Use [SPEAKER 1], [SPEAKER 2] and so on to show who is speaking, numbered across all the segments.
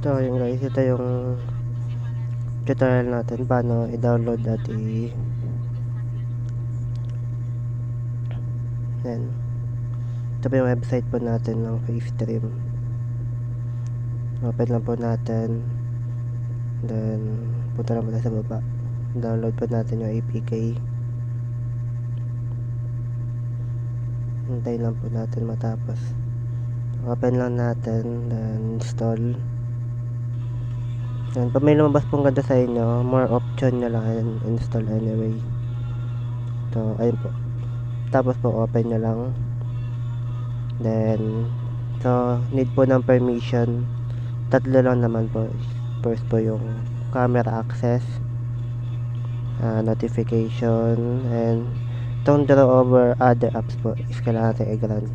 [SPEAKER 1] So yun guys, ito yung tutorial natin paano i-download at yan. Ito po yung website po natin ng Facestream. Open lang po natin, then punta lang po tayo sa baba, download po natin yung APK. Hintay lang po natin matapos. Open lang natin, then install. Yan, pag may lumabas pong ganda sa inyo, more option nyo lang and install anyway. So, ayun po. Tapos po, open nyo lang. Then, so, need po ng permission. Tatlo lang naman po. First po yung camera access, notification, and itong draw over other apps po is kailangan natin i-grant.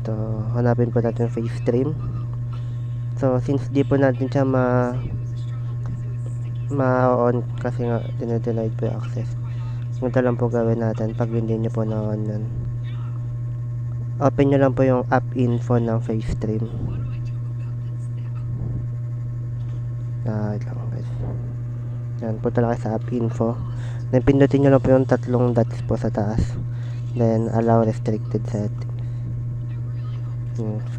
[SPEAKER 1] So, hanapin po natin Facestream. So, since di po natin siya ma-on kasi nga dinedenied po yung access, ganito lang po gawin natin pag hindi nyo po na-on yan. Open nyo lang po yung app info ng Facestream. Ito lang guys. Yan, punta lang sa app info. Then, pindutin nyo lang po yung tatlong dots po sa taas. Then, allow restricted settings.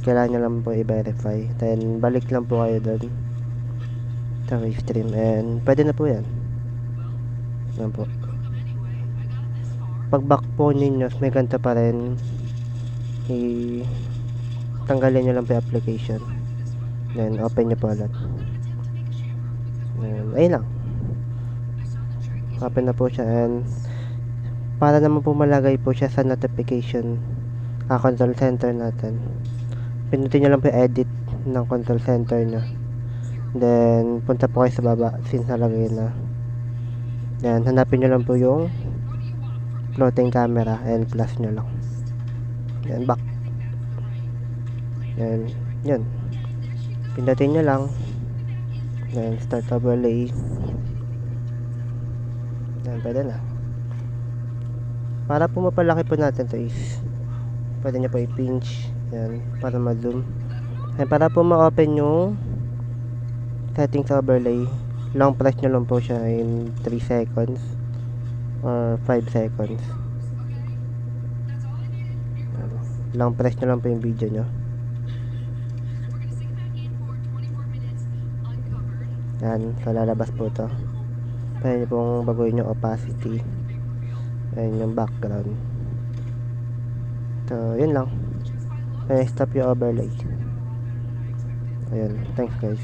[SPEAKER 1] Kailangan nyo lang po i-verify. Then, balik lang po kayo doon sa Facestream. And, pwede na po yan. Yan po. Pag back po ninyo, may ganito pa rin. Tanggalin nyo lang po yung application. Then, open nyo po ulit. Ayun lang. Open na po siya, and para naman po malagay po siya sa notification control center natin, pinutin nyo lang po yung edit ng control center nyo. Then, punta po kayo sa baba since nalagay na. Then, hanapin nyo lang po yung floating camera and plus nyo lang. Then, back. Then, yun. Pindutin nyo lang. Then, start overlay. Then, pwede na. Para po mapalaki po natin to is pwede nyo po i-pinch. Yan, para ma-zoom. And para po ma-open yung settings overlay, long press nyo lang po siya in 3 seconds or 5 seconds. Long press nyo lang po yung video nyo. Yan, so lalabas po to. Pwede nyo pong baguhin yung opacity and yung background. So, yun lang. Stop yung overlay. Ayun, thanks guys.